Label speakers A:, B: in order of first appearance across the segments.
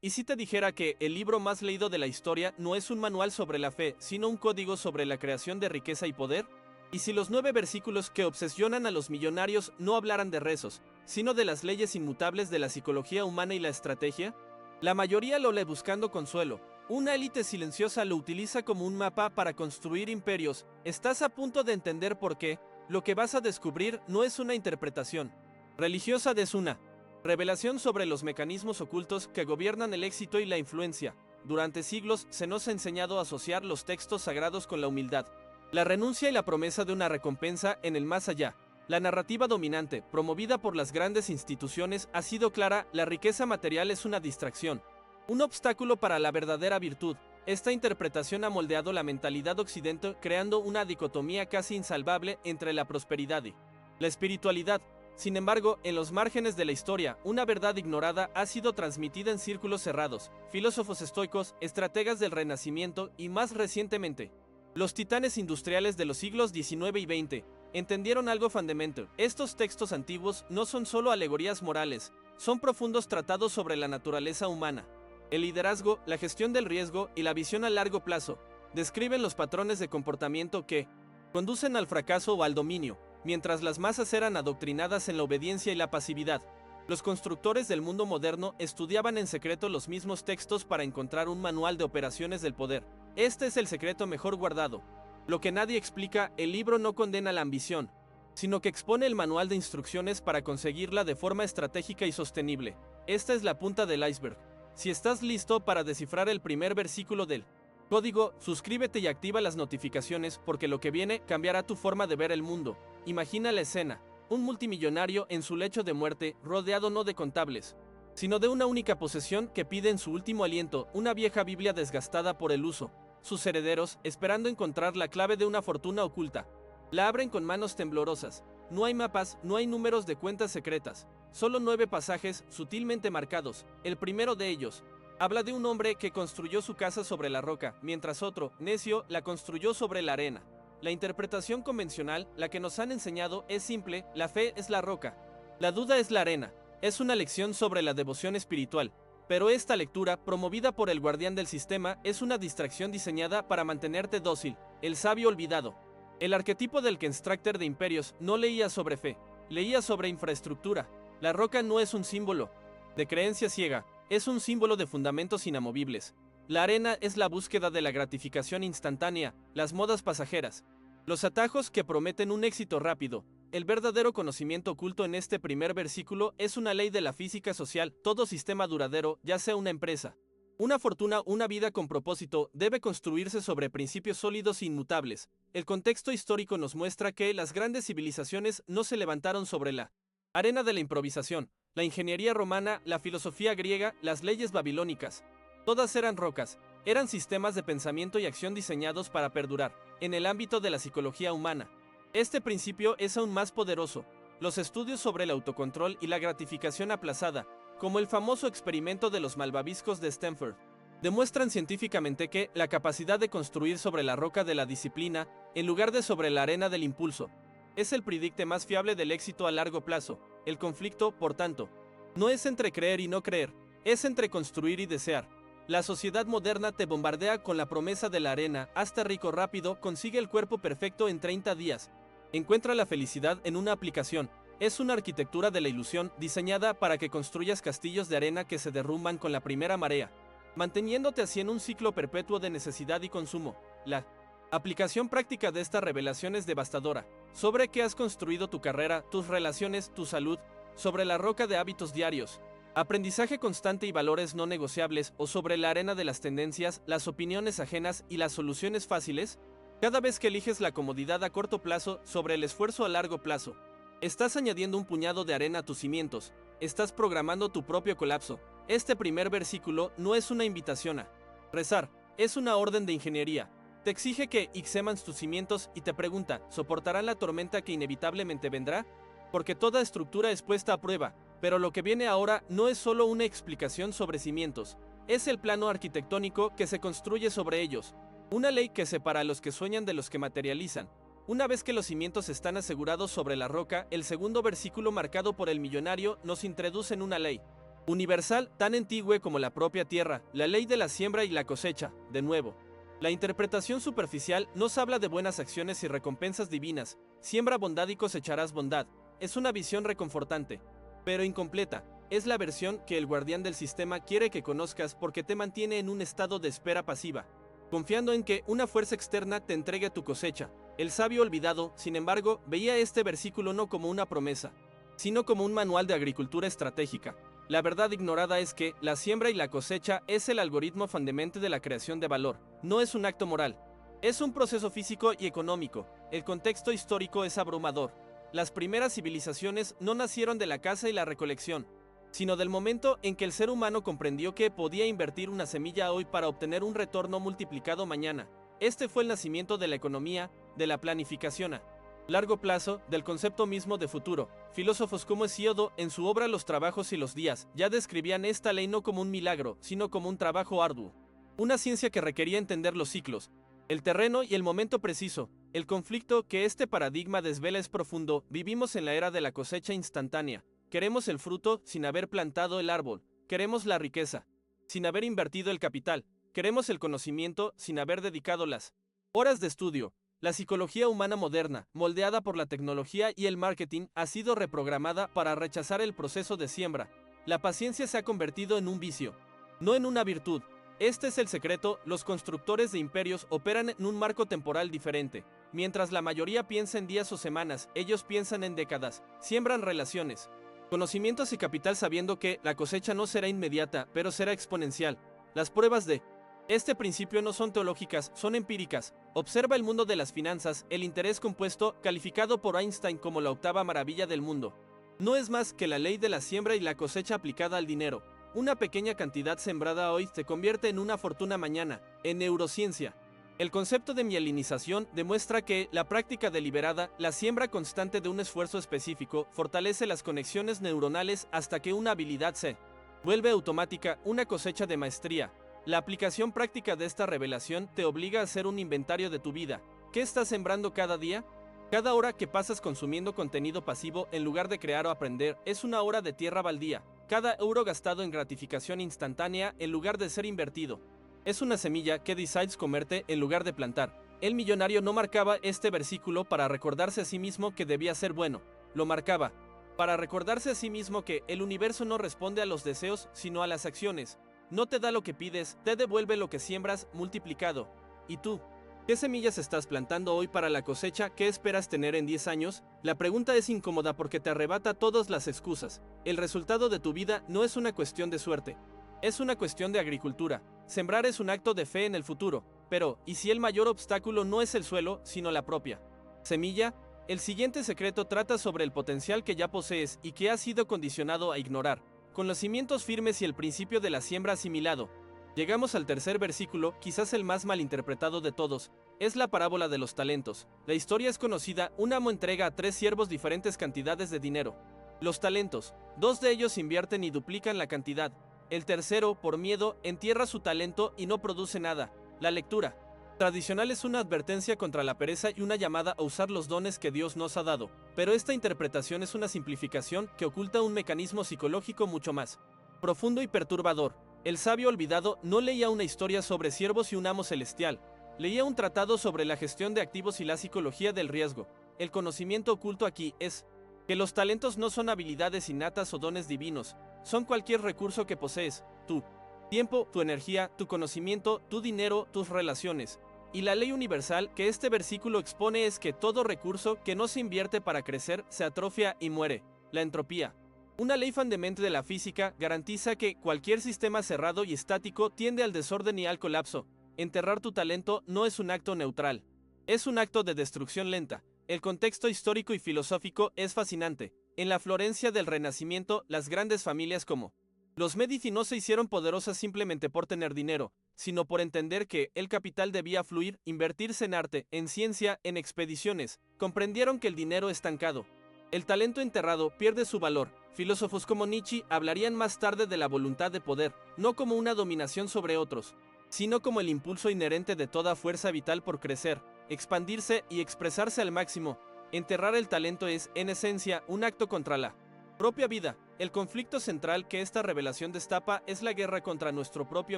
A: ¿Y si te dijera que el libro más leído de la historia no es un manual sobre la fe, sino un código sobre la creación de riqueza y poder? ¿Y si los 9 versículos que obsesionan a los millonarios no hablaran de rezos, sino de las leyes inmutables de la psicología humana y la estrategia? La mayoría lo lee buscando consuelo. Una élite silenciosa lo utiliza como un mapa para construir imperios. Estás a punto de entender por qué. Lo que vas a descubrir no es una interpretación religiosa, es una revelación sobre los mecanismos ocultos que gobiernan el éxito y la influencia. Durante siglos se nos ha enseñado a asociar los textos sagrados con la humildad, la renuncia y la promesa de una recompensa en el más allá. La narrativa dominante, promovida por las grandes instituciones, ha sido clara: la riqueza material es una distracción, un obstáculo para la verdadera virtud. Esta interpretación ha moldeado la mentalidad occidental, creando una dicotomía casi insalvable entre la prosperidad y la espiritualidad. Sin embargo, en los márgenes de la historia, una verdad ignorada ha sido transmitida en círculos cerrados. Filósofos estoicos, estrategas del Renacimiento y, más recientemente, los titanes industriales de los siglos XIX y XX, entendieron algo fundamental. Estos textos antiguos no son solo alegorías morales, son profundos tratados sobre la naturaleza humana, el liderazgo, la gestión del riesgo y la visión a largo plazo. Describen los patrones de comportamiento que conducen al fracaso o al dominio, mientras las masas eran adoctrinadas en la obediencia y la pasividad. Los constructores del mundo moderno estudiaban en secreto los mismos textos para encontrar un manual de operaciones del poder. Este es el secreto mejor guardado. Lo que nadie explica: el libro no condena la ambición, sino que expone el manual de instrucciones para conseguirla de forma estratégica y sostenible. Esta es la punta del iceberg. Si estás listo para descifrar el primer versículo del código, suscríbete y activa las notificaciones, porque lo que viene cambiará tu forma de ver el mundo. Imagina la escena: un multimillonario en su lecho de muerte, rodeado no de contables, sino de una única posesión que pide en su último aliento, una vieja Biblia desgastada por el uso. Sus herederos, esperando encontrar la clave de una fortuna oculta, la abren con manos temblorosas. No hay mapas, no hay números de cuentas secretas, solo 9 pasajes sutilmente marcados. El primero de ellos habla de un hombre que construyó su casa sobre la roca, mientras otro, necio, la construyó sobre la arena. La interpretación convencional, la que nos han enseñado, es simple: la fe es la roca, la duda es la arena. Es una lección sobre la devoción espiritual. Pero esta lectura, promovida por el guardián del sistema, es una distracción diseñada para mantenerte dócil. El sabio olvidado. El arquetipo del constructor de imperios no leía sobre fe, leía sobre infraestructura. La roca no es un símbolo de creencia ciega, es un símbolo de fundamentos inamovibles. La arena es la búsqueda de la gratificación instantánea, las modas pasajeras, los atajos que prometen un éxito rápido. El verdadero conocimiento oculto en este primer versículo es una ley de la física social. Todo sistema duradero, ya sea una empresa, una fortuna, una vida con propósito, debe construirse sobre principios sólidos e inmutables. El contexto histórico nos muestra que las grandes civilizaciones no se levantaron sobre la arena de la improvisación. La ingeniería romana, la filosofía griega, las leyes babilónicas, todas eran rocas, eran sistemas de pensamiento y acción diseñados para perdurar. En el ámbito de la psicología humana, este principio es aún más poderoso. Los estudios sobre el autocontrol y la gratificación aplazada, como el famoso experimento de los malvaviscos de Stanford, demuestran científicamente que la capacidad de construir sobre la roca de la disciplina, en lugar de sobre la arena del impulso, es el predicte más fiable del éxito a largo plazo. El conflicto, por tanto, no es entre creer y no creer, es entre construir y desear. La sociedad moderna te bombardea con la promesa de la arena: hazte rico rápido, consigue el cuerpo perfecto en 30 días. Encuentra la felicidad en una aplicación. Es una arquitectura de la ilusión diseñada para que construyas castillos de arena que se derrumban con la primera marea, manteniéndote así en un ciclo perpetuo de necesidad y consumo. La aplicación práctica de esta revelación es devastadora. ¿Sobre qué has construido tu carrera, tus relaciones, tu salud? ¿Sobre la roca de hábitos diarios, aprendizaje constante y valores no negociables, o sobre la arena de las tendencias, las opiniones ajenas y las soluciones fáciles? Cada vez que eliges la comodidad a corto plazo sobre el esfuerzo a largo plazo, estás añadiendo un puñado de arena a tus cimientos, estás programando tu propio colapso. Este primer versículo no es una invitación a rezar, es una orden de ingeniería. Te exige que examines tus cimientos y te pregunta: ¿soportarán la tormenta que inevitablemente vendrá? Porque toda estructura es puesta a prueba. Pero lo que viene ahora no es solo una explicación sobre cimientos, es el plano arquitectónico que se construye sobre ellos. Una ley que separa a los que sueñan de los que materializan. Una vez que los cimientos están asegurados sobre la roca, el segundo versículo, marcado por el millonario, nos introduce en una ley Universal, tan antigua como la propia tierra, la ley de la siembra y la cosecha, de nuevo. La interpretación superficial nos habla de buenas acciones y recompensas divinas, siembra bondad y cosecharás bondad, es una visión reconfortante, pero incompleta, es la versión que el guardián del sistema quiere que conozcas porque te mantiene en un estado de espera pasiva, confiando en que una fuerza externa te entregue tu cosecha. El sabio olvidado, sin embargo, veía este versículo no como una promesa, sino como un manual de agricultura estratégica. La verdad ignorada es que la siembra y la cosecha es el algoritmo fundamental de la creación de valor, no es un acto moral. Es un proceso físico y económico. El contexto histórico es abrumador. Las primeras civilizaciones no nacieron de la caza y la recolección, sino del momento en que el ser humano comprendió que podía invertir una semilla hoy para obtener un retorno multiplicado mañana. Este fue el nacimiento de la economía, de la planificación a largo plazo, del concepto mismo de futuro. Filósofos como Hesíodo, en su obra Los trabajos y los días, ya describían esta ley no como un milagro, sino como un trabajo arduo. Una ciencia que requería entender los ciclos, el terreno y el momento preciso. El conflicto que este paradigma desvela es profundo. Vivimos en la era de la cosecha instantánea. Queremos el fruto sin haber plantado el árbol. Queremos la riqueza sin haber invertido el capital. Queremos el conocimiento sin haber dedicado las horas de estudio. La psicología humana moderna, moldeada por la tecnología y el marketing, ha sido reprogramada para rechazar el proceso de siembra. La paciencia se ha convertido en un vicio, no en una virtud. Este es el secreto: los constructores de imperios operan en un marco temporal diferente. Mientras la mayoría piensa en días o semanas, ellos piensan en décadas. Siembran relaciones, conocimientos y capital sabiendo que la cosecha no será inmediata, pero será exponencial. Las pruebas de este principio no son teológicas, son empíricas. Observa el mundo de las finanzas. El interés compuesto, calificado por Einstein como la octava maravilla del mundo, no es más que la ley de la siembra y la cosecha aplicada al dinero. Una pequeña cantidad sembrada hoy se convierte en una fortuna mañana. En neurociencia, el concepto de mielinización demuestra que la práctica deliberada, la siembra constante de un esfuerzo específico, fortalece las conexiones neuronales hasta que una habilidad se vuelve automática, una cosecha de maestría. La aplicación práctica de esta revelación te obliga a hacer un inventario de tu vida. ¿Qué estás sembrando cada día? Cada hora que pasas consumiendo contenido pasivo en lugar de crear o aprender es una hora de tierra baldía. Cada euro gastado en gratificación instantánea en lugar de ser invertido es una semilla que decides comerte en lugar de plantar. El millonario no marcaba este versículo para recordarse a sí mismo que debía ser bueno. Lo marcaba para recordarse a sí mismo que el universo no responde a los deseos sino a las acciones. No te da lo que pides, te devuelve lo que siembras multiplicado. ¿Y tú? ¿Qué semillas estás plantando hoy para la cosecha que esperas tener en 10 años? La pregunta es incómoda porque te arrebata todas las excusas. El resultado de tu vida no es una cuestión de suerte, es una cuestión de agricultura. Sembrar es un acto de fe en el futuro, pero ¿y si el mayor obstáculo no es el suelo, sino la propia semilla? El siguiente secreto trata sobre el potencial que ya posees y que has sido condicionado a ignorar. Con los cimientos firmes y el principio de la siembra asimilado, llegamos al tercer versículo, quizás el más malinterpretado de todos. Es la parábola de los talentos. La historia es conocida: un amo entrega a 3 siervos diferentes cantidades de dinero. Los talentos, 2 de ellos invierten y duplican la cantidad. El tercero, por miedo, entierra su talento y no produce nada. La lectura tradicional es una advertencia contra la pereza y una llamada a usar los dones que Dios nos ha dado. Pero esta interpretación es una simplificación que oculta un mecanismo psicológico mucho más profundo y perturbador. El sabio olvidado no leía una historia sobre siervos y un amo celestial. Leía un tratado sobre la gestión de activos y la psicología del riesgo. El conocimiento oculto aquí es que los talentos no son habilidades innatas o dones divinos, son cualquier recurso que posees: tu tiempo, tu energía, tu conocimiento, tu dinero, tus relaciones. Y la ley universal que este versículo expone es que todo recurso que no se invierte para crecer se atrofia y muere. La entropía, una ley fundamental de la física, garantiza que cualquier sistema cerrado y estático tiende al desorden y al colapso. Enterrar tu talento no es un acto neutral, es un acto de destrucción lenta. El contexto histórico y filosófico es fascinante. En la Florencia del Renacimiento, las grandes familias como los Medici no se hicieron poderosas simplemente por tener dinero, sino por entender que el capital debía fluir, invertirse en arte, en ciencia, en expediciones. Comprendieron que el dinero estancado, el talento enterrado, pierde su valor. Filósofos como Nietzsche hablarían más tarde de la voluntad de poder, no como una dominación sobre otros, sino como el impulso inherente de toda fuerza vital por crecer, expandirse y expresarse al máximo. Enterrar el talento es, en esencia, un acto contra la propia vida. El conflicto central que esta revelación destapa es la guerra contra nuestro propio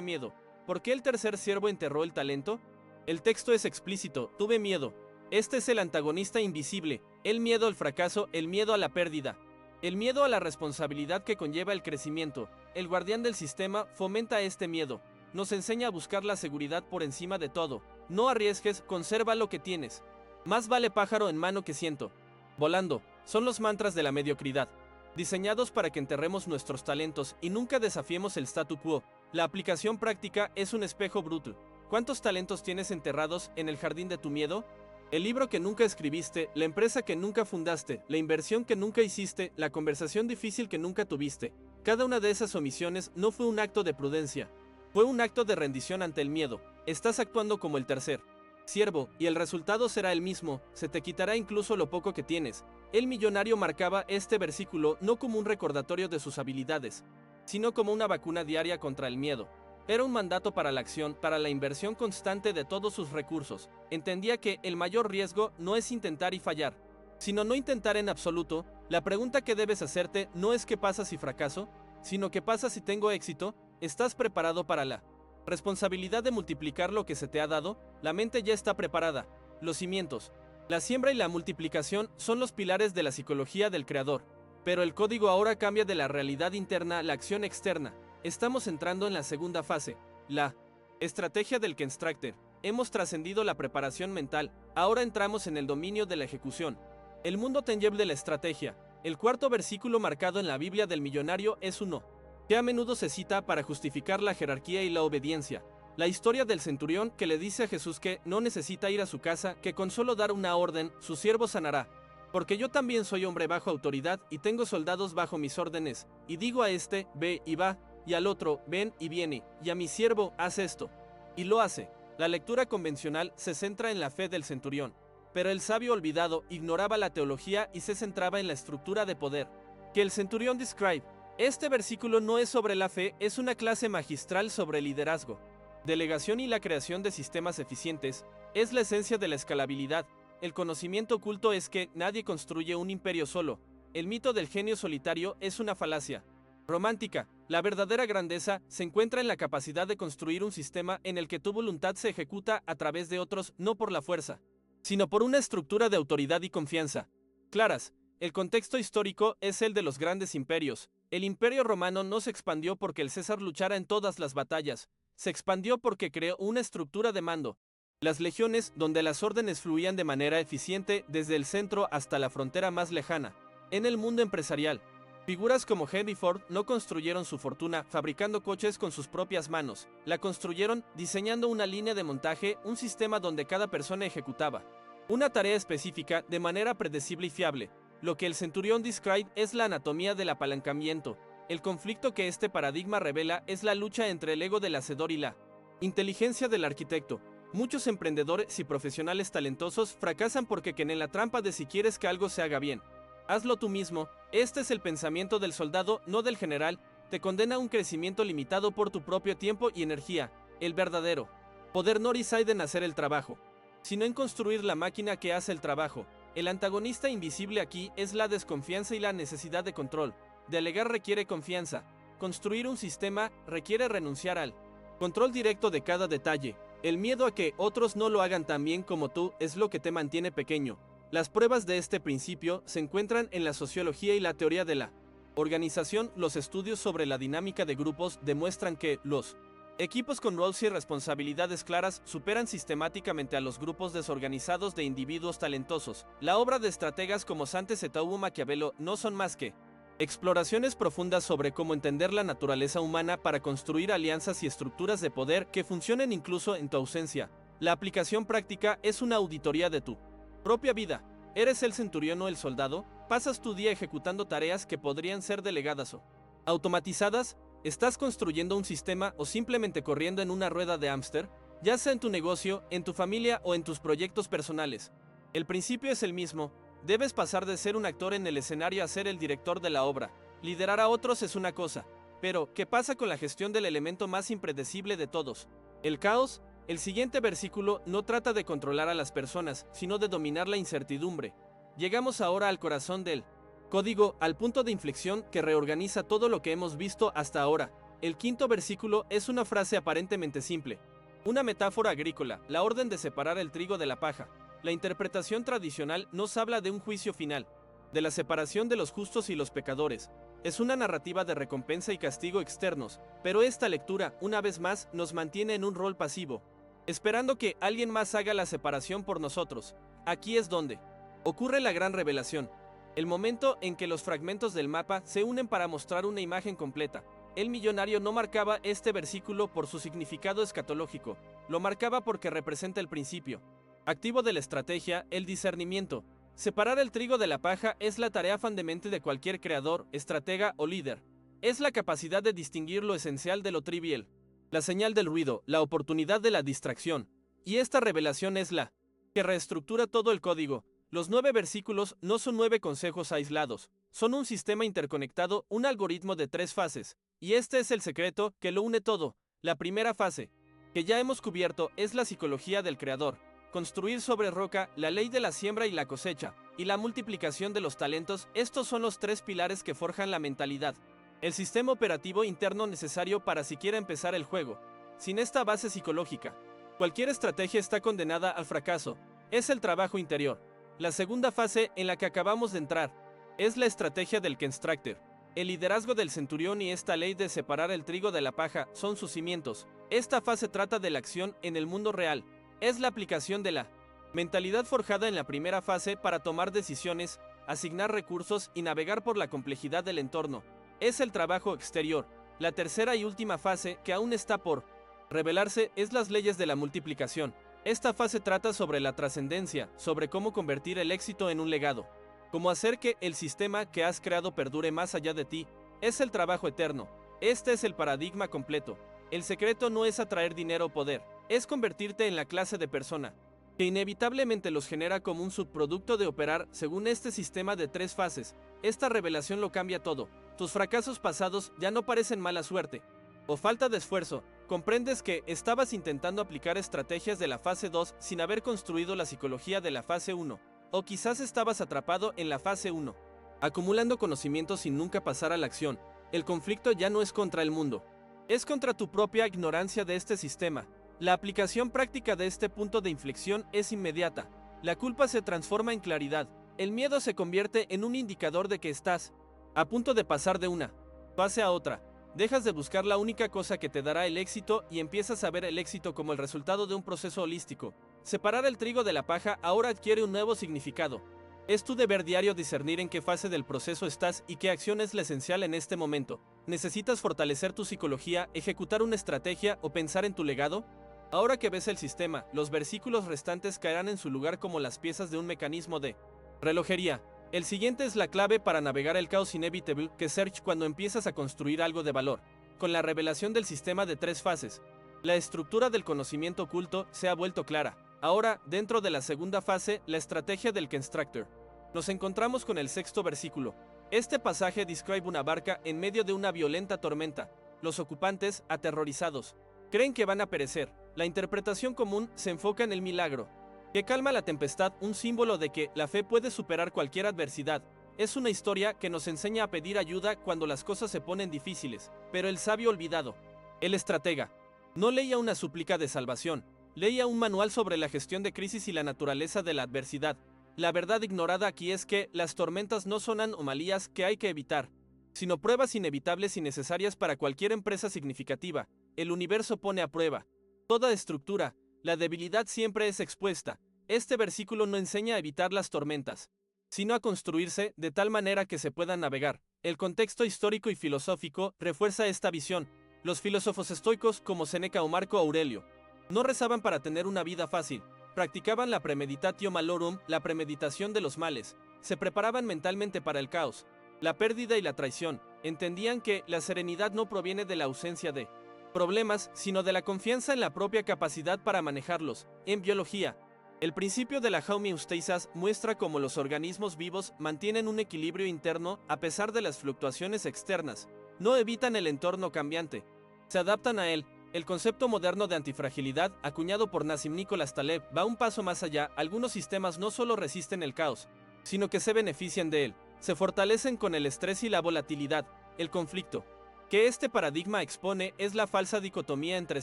A: miedo. ¿Por qué el tercer siervo enterró el talento? El texto es explícito: tuve miedo. Este es el antagonista invisible, el miedo al fracaso, el miedo a la pérdida, el miedo a la responsabilidad que conlleva el crecimiento. El guardián del sistema fomenta este miedo, nos enseña a buscar la seguridad por encima de todo. No arriesgues, conserva lo que tienes. Más vale pájaro en mano que ciento volando. Son los mantras de la mediocridad, diseñados para que enterremos nuestros talentos y nunca desafiemos el statu quo. La aplicación práctica es un espejo bruto. ¿Cuántos talentos tienes enterrados en el jardín de tu miedo? El libro que nunca escribiste, la empresa que nunca fundaste, la inversión que nunca hiciste, la conversación difícil que nunca tuviste. Cada una de esas omisiones no fue un acto de prudencia, fue un acto de rendición ante el miedo. Estás actuando como el tercer siervo, y el resultado será el mismo, se te quitará incluso lo poco que tienes. El millonario marcaba este versículo no como un recordatorio de sus habilidades, sino como una vacuna diaria contra el miedo. Era un mandato para la acción, para la inversión constante de todos sus recursos. Entendía que el mayor riesgo no es intentar y fallar, sino no intentar en absoluto. La pregunta que debes hacerte no es qué pasa si fracaso, sino qué pasa si tengo éxito. ¿Estás preparado para la responsabilidad de multiplicar lo que se te ha dado? La mente ya está preparada. Los cimientos, la siembra y la multiplicación son los pilares de la psicología del creador. Pero el código ahora cambia de la realidad interna a la acción externa. Estamos entrando en la segunda fase, la estrategia del Constructor. Hemos trascendido la preparación mental, ahora entramos en el dominio de la ejecución. El mundo tangible de la estrategia. El cuarto versículo marcado en la Biblia del millonario es uno que a menudo se cita para justificar la jerarquía y la obediencia. La historia del centurión que le dice a Jesús que no necesita ir a su casa, que con solo dar una orden, su siervo sanará. Porque yo también soy hombre bajo autoridad y tengo soldados bajo mis órdenes, y digo a este, ve y va, y al otro, ven y viene, y a mi siervo, haz esto. Y lo hace. La lectura convencional se centra en la fe del centurión, pero el sabio olvidado ignoraba la teología y se centraba en la estructura de poder que el centurión describe. Este versículo no es sobre la fe, es una clase magistral sobre liderazgo, delegación y la creación de sistemas eficientes. Es la esencia de la escalabilidad. El conocimiento oculto es que nadie construye un imperio solo. El mito del genio solitario es una falacia romántica. La verdadera grandeza se encuentra en la capacidad de construir un sistema en el que tu voluntad se ejecuta a través de otros, no por la fuerza, sino por una estructura de autoridad y confianza claras. El contexto histórico es el de los grandes imperios. El imperio romano no se expandió porque el César luchara en todas las batallas, se expandió porque creó una estructura de mando. Las legiones, donde las órdenes fluían de manera eficiente desde el centro hasta la frontera más lejana. En el mundo empresarial, figuras como Henry Ford no construyeron su fortuna fabricando coches con sus propias manos, la construyeron diseñando una línea de montaje, un sistema donde cada persona ejecutaba una tarea específica de manera predecible y fiable. Lo que el centurión describe es la anatomía del apalancamiento. El conflicto que este paradigma revela es la lucha entre el ego del hacedor y la inteligencia del arquitecto. Muchos emprendedores y profesionales talentosos fracasan porque caen en la trampa de si quieres que algo se haga bien, hazlo tú mismo. Este es el pensamiento del soldado, no del general. Te condena a un crecimiento limitado por tu propio tiempo y energía. El verdadero poder no reside en hacer el trabajo, sino en construir la máquina que hace el trabajo. El antagonista invisible aquí es la desconfianza y la necesidad de control. Delegar requiere confianza. Construir un sistema requiere renunciar al control directo de cada detalle. El miedo a que otros no lo hagan tan bien como tú es lo que te mantiene pequeño. Las pruebas de este principio se encuentran en la sociología y la teoría de la organización. Los estudios sobre la dinámica de grupos demuestran que los equipos con roles y responsabilidades claras superan sistemáticamente a los grupos desorganizados de individuos talentosos. La obra de estrategas como Saint-Exupéry o Maquiavelo no son más que exploraciones profundas sobre cómo entender la naturaleza humana para construir alianzas y estructuras de poder que funcionen incluso en tu ausencia. La aplicación práctica es una auditoría de tu propia vida. ¿Eres el centurión o el soldado? ¿Pasas tu día ejecutando tareas que podrían ser delegadas o automatizadas? ¿Estás construyendo un sistema o simplemente corriendo en una rueda de hámster? Ya sea en tu negocio, en tu familia o en tus proyectos personales. El principio es el mismo. Debes pasar de ser un actor en el escenario a ser el director de la obra. Liderar a otros es una cosa, pero ¿qué pasa con la gestión del elemento más impredecible de todos? El caos. El siguiente versículo no trata de controlar a las personas, sino de dominar la incertidumbre. Llegamos ahora al corazón del Código al punto de inflexión que reorganiza todo lo que hemos visto hasta ahora. El quinto versículo es una frase aparentemente simple. Una metáfora agrícola, la orden de separar el trigo de la paja. La interpretación tradicional nos habla de un juicio final, de la separación de los justos y los pecadores. Es una narrativa de recompensa y castigo externos, pero esta lectura, una vez más, nos mantiene en un rol pasivo, esperando que alguien más haga la separación por nosotros. Aquí es donde ocurre la gran revelación. El momento en que los fragmentos del mapa se unen para mostrar una imagen completa. El millonario no marcaba este versículo por su significado escatológico, lo marcaba porque representa el principio activo de la estrategia, el discernimiento. Separar el trigo de la paja es la tarea fundamental de cualquier creador, estratega o líder. Es la capacidad de distinguir lo esencial de lo trivial, la señal del ruido, la oportunidad de la distracción. Y esta revelación es la que reestructura todo el código. Los 9 versículos no son 9 consejos aislados, son un sistema interconectado, un algoritmo de 3 fases. Y este es el secreto que lo une todo. La primera fase, que ya hemos cubierto, es la psicología del creador. Construir sobre roca, la ley de la siembra y la cosecha, y la multiplicación de los talentos. Estos son los 3 pilares que forjan la mentalidad, el sistema operativo interno necesario para siquiera empezar el juego. Sin esta base psicológica, cualquier estrategia está condenada al fracaso. Es el trabajo interior. La segunda fase en la que acabamos de entrar es la estrategia del Constructor. El liderazgo del centurión y esta ley de separar el trigo de la paja son sus cimientos. Esta fase trata de la acción en el mundo real. Es la aplicación de la mentalidad forjada en la primera fase para tomar decisiones, asignar recursos y navegar por la complejidad del entorno. Es el trabajo exterior. La tercera y última fase, que aún está por revelarse, es las leyes de la multiplicación. Esta fase trata sobre la trascendencia, sobre cómo convertir el éxito en un legado, cómo hacer que el sistema que has creado perdure más allá de ti. Es el trabajo eterno. Este es el paradigma completo. El secreto no es atraer dinero o poder, es convertirte en la clase de persona que inevitablemente los genera como un subproducto de operar según este sistema de 3 fases. Esta revelación lo cambia todo. Tus fracasos pasados ya no parecen mala suerte o falta de esfuerzo. Comprendes que estabas intentando aplicar estrategias de la fase 2 sin haber construido la psicología de la fase 1. O quizás estabas atrapado en la fase 1, acumulando conocimiento sin nunca pasar a la acción. El conflicto ya no es contra el mundo, es contra tu propia ignorancia de este sistema. La aplicación práctica de este punto de inflexión es inmediata. La culpa se transforma en claridad. El miedo se convierte en un indicador de que estás a punto de pasar de una fase a otra. Dejas de buscar la única cosa que te dará el éxito y empiezas a ver el éxito como el resultado de un proceso holístico. Separar el trigo de la paja ahora adquiere un nuevo significado. Es tu deber diario discernir en qué fase del proceso estás y qué acción es la esencial en este momento. ¿Necesitas fortalecer tu psicología, ejecutar una estrategia o pensar en tu legado? Ahora que ves el sistema, los versículos restantes caerán en su lugar como las piezas de un mecanismo de relojería. El siguiente es la clave para navegar el caos inevitable que surge cuando empiezas a construir algo de valor. Con la revelación del sistema de 3 fases, la estructura del conocimiento oculto se ha vuelto clara. Ahora, dentro de la segunda fase, la estrategia del Constructor. Nos encontramos con el 6º versículo. Este pasaje describe una barca en medio de una violenta tormenta. Los ocupantes, aterrorizados, creen que van a perecer. La interpretación común se enfoca en el milagro que calma la tempestad, un símbolo de que la fe puede superar cualquier adversidad. Es una historia que nos enseña a pedir ayuda cuando las cosas se ponen difíciles. Pero el sabio olvidado, el estratega, no leía una súplica de salvación, leía un manual sobre la gestión de crisis y la naturaleza de la adversidad. La verdad ignorada aquí es que las tormentas no son anomalías que hay que evitar, sino pruebas inevitables y necesarias para cualquier empresa significativa. El universo pone a prueba toda estructura. La debilidad siempre es expuesta. Este versículo no enseña a evitar las tormentas, sino a construirse de tal manera que se puedan navegar. El contexto histórico y filosófico refuerza esta visión. Los filósofos estoicos como Séneca o Marco Aurelio no rezaban para tener una vida fácil, practicaban la premeditatio malorum, la premeditación de los males, se preparaban mentalmente para el caos, la pérdida y la traición. Entendían que la serenidad no proviene de la ausencia de problemas, sino de la confianza en la propia capacidad para manejarlos. En biología, el principio de la homeostasis muestra cómo los organismos vivos mantienen un equilibrio interno a pesar de las fluctuaciones externas. No evitan el entorno cambiante, se adaptan a él. El concepto moderno de antifragilidad, acuñado por Nassim Nicholas Taleb, va un paso más allá. Algunos sistemas no solo resisten el caos, sino que se benefician de él. se fortalecen con el estrés y la volatilidad. El conflicto que este paradigma expone es la falsa dicotomía entre